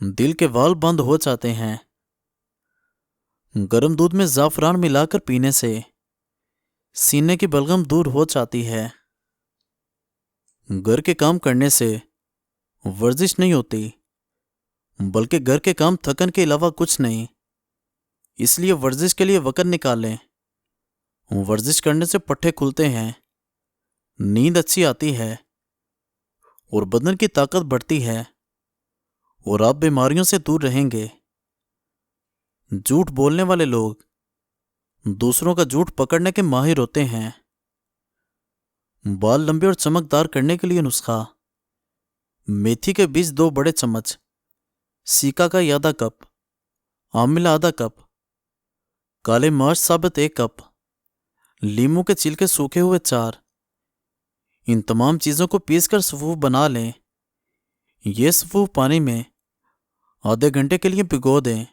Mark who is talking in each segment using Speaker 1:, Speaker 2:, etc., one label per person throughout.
Speaker 1: دل کے وال بند ہو جاتے ہیں۔ گرم دودھ میں زعفران ملا کر پینے سے سینے کی بلغم دور ہو جاتی ہے۔ گھر کے کام کرنے سے ورزش نہیں ہوتی، بلکہ گھر کے کام تھکن کے علاوہ کچھ نہیں۔ اس لیے ورزش کے لیے وقت نکالیں۔ ورزش کرنے سے پٹھے کھلتے ہیں، نیند اچھی آتی ہے اور بدن کی طاقت بڑھتی ہے، اور آپ بیماریوں سے دور رہیں گے۔ جھوٹ بولنے والے لوگ دوسروں کا جھوٹ پکڑنے کے ماہر ہوتے ہیں۔ بال لمبے اور چمکدار کرنے کے لیے نسخہ: میتھی کے بیج 2 بڑے چمچ، سیکا کا آدھا کپ، آملہ آدھا کپ، کالے مرچ ثابت 1 کپ، لیموں کے چھلکے سوکھے ہوئے 4۔ ان تمام چیزوں کو پیس کر صفوف بنا لیں۔ یہ صفوف پانی میں آدھے گھنٹے کے لیے بھگو دیں،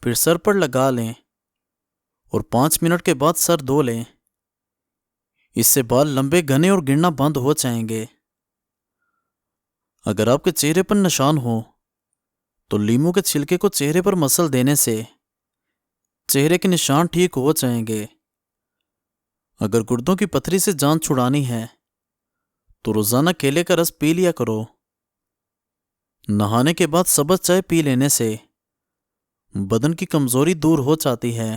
Speaker 1: پھر سر پر لگا لیں اور 5 منٹ کے بعد سر دھو لیں۔ اس سے بال لمبے، گھنے اور گرنا بند ہو جائیں گے۔ اگر آپ کے چہرے پر نشان ہو تو لیموں کے چھلکے کو چہرے پر مسل دینے سے چہرے کے نشان ٹھیک ہو جائیں گے۔ اگر گردوں کی پتھری سے جان چھڑانی ہے تو روزانہ کیلے کا رس پی لیا کرو۔ نہانے کے بعد سبز چائے پی لینے سے بدن کی کمزوری دور ہو جاتی ہے۔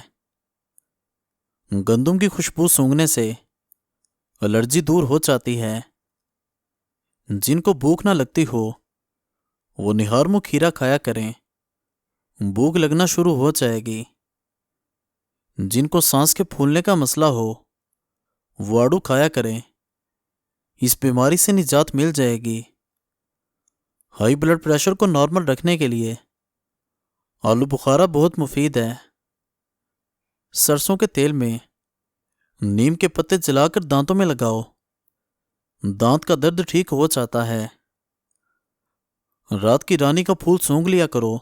Speaker 1: گندم کی خوشبو سونگھنے سے الرجی دور ہو جاتی ہے۔ جن کو بھوک نہ لگتی ہو وہ نہار منہ کھیرا کھایا کریں، بھوک لگنا شروع ہو جائے گی۔ جن کو سانس کے پھولنے کا مسئلہ ہو وہ آڑو کھایا کریں، اس بیماری سے نجات مل جائے گی۔ ہائی بلڈ پریشر کو نارمل رکھنے کے لیے آلو بخارا بہت مفید ہے۔ سرسوں کے تیل میں نیم کے پتے جلا کر دانتوں میں لگاؤ، دانت کا درد ٹھیک ہو جاتا ہے۔ رات کی رانی کا پھول سونگھ لیا کرو،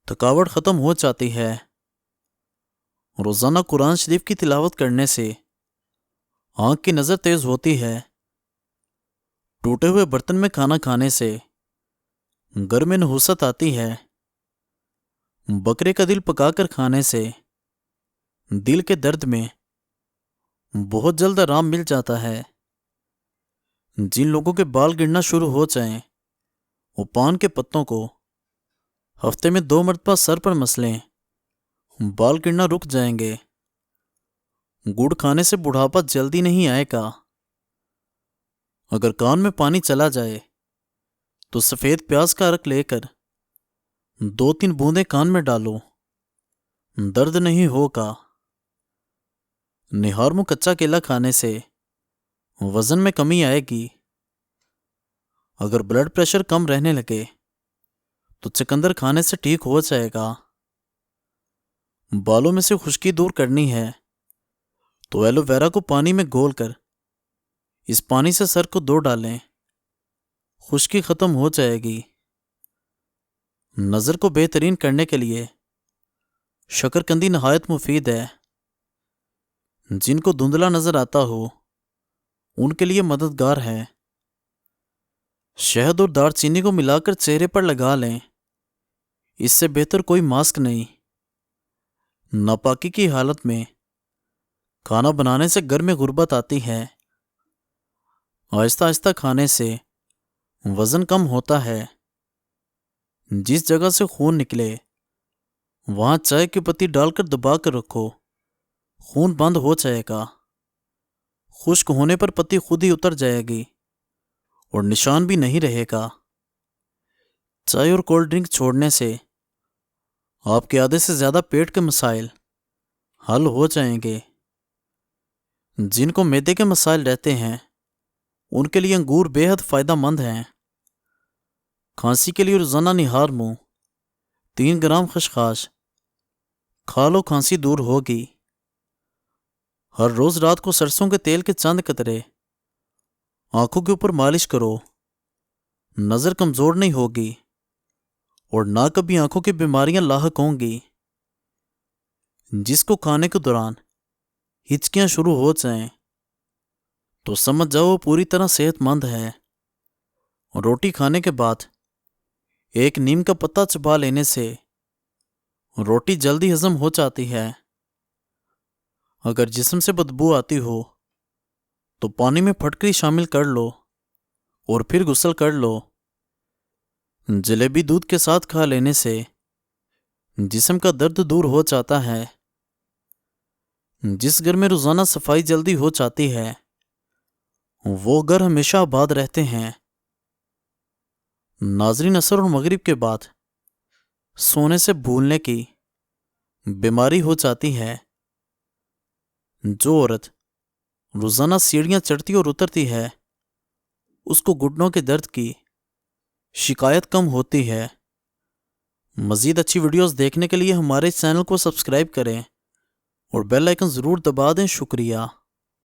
Speaker 1: تھکاوٹ ختم ہو جاتی ہے۔ روزانہ قرآن شریف کی تلاوت کرنے سے آنکھ کی نظر تیز ہوتی ہے۔ ٹوٹے ہوئے برتن میں کھانا کھانے سے گھر میں نحوست آتی ہے۔ بکرے کا دل پکا کر کھانے سے دل کے درد میں بہت جلد آرام مل جاتا ہے۔ جن لوگوں کے بال گرنا شروع ہو جائیں وہ پان کے پتوں کو ہفتے میں 2 مرتبہ سر پر مسلیں، بال گرنا رک جائیں گے۔ گڑ کھانے سے بڑھاپا جلدی نہیں آئے گا۔ اگر کان میں پانی چلا جائے تو سفید پیاز کا عرق لے کر 2-3 بوندیں کان میں ڈالو، درد نہیں ہوگا۔ نہار منہ کچا کیلا کھانے سے وزن میں کمی آئے گی۔ اگر بلڈ پریشر کم رہنے لگے تو چقندر کھانے سے ٹھیک ہو جائے گا۔ بالوں میں سے خشکی دور کرنی ہے تو ایلو ویرا کو پانی میں گھول کر اس پانی سے سر کو دھو ڈالیں، خشکی ختم ہو جائے گی۔ نظر کو بہترین کرنے کے لیے شکرکندی نہایت مفید ہے۔ جن کو دھندلا نظر آتا ہو ان کے لیے مددگار ہے۔ شہد اور دار چینی کو ملا کر چہرے پر لگا لیں، اس سے بہتر کوئی ماسک نہیں۔ ناپاکی کی حالت میں کھانا بنانے سے گھر میں غربت آتی ہے۔ آہستہ آہستہ کھانے سے وزن کم ہوتا ہے۔ جس جگہ سے خون نکلے وہاں چائے کی پتی ڈال کر دبا کر رکھو، خون بند ہو جائے گا۔ خشک ہونے پر پتی خود ہی اتر جائے گی اور نشان بھی نہیں رہے گا۔ چائے اور کولڈ ڈرنک چھوڑنے سے آپ کے آدھے سے زیادہ پیٹ کے مسائل حل ہو جائیں گے۔ جن کو معدے کے مسائل رہتے ہیں ان کے لیے انگور بے حد فائدہ مند ہیں۔ کھانسی کے لیے روزانہ نہار منہ 3 گرام خشخاش کھا لو، کھانسی دور ہوگی۔ ہر روز رات کو سرسوں کے تیل کے چند قطرے آنکھوں کے اوپر مالش کرو، نظر کمزور نہیں ہوگی اور نہ کبھی آنکھوں کی بیماریاں لاحق ہوں گی۔ جس کو کھانے کے دوران ہچکیاں شروع ہو جائیں تو سمجھ جاؤ وہ پوری طرح صحت مند ہے۔ روٹی کھانے کے بعد ایک نیم کا پتا چبا لینے سے روٹی جلدی ہضم ہو جاتی ہے۔ اگر جسم سے بدبو آتی ہو تو پانی میں پھٹکری شامل کر لو اور پھر غسل کر لو۔ جلیبی دودھ کے ساتھ کھا لینے سے جسم کا درد دور ہو جاتا ہے۔ جس گھر میں روزانہ صفائی جلدی ہو جاتی ہے وہ گھر ہمیشہ آباد رہتے ہیں۔ ناظرین، عصر اور مغرب کے بعد سونے سے بھولنے کی بیماری ہو جاتی ہے۔ جو عورت روزانہ سیڑھیاں چڑھتی اور اترتی ہے اس کو گھٹنوں کے درد کی شکایت کم ہوتی ہے۔ مزید اچھی ویڈیوز دیکھنے کے لیے ہمارے چینل کو سبسکرائب کریں اور بیل آئیکن ضرور دبا دیں۔ شکریہ۔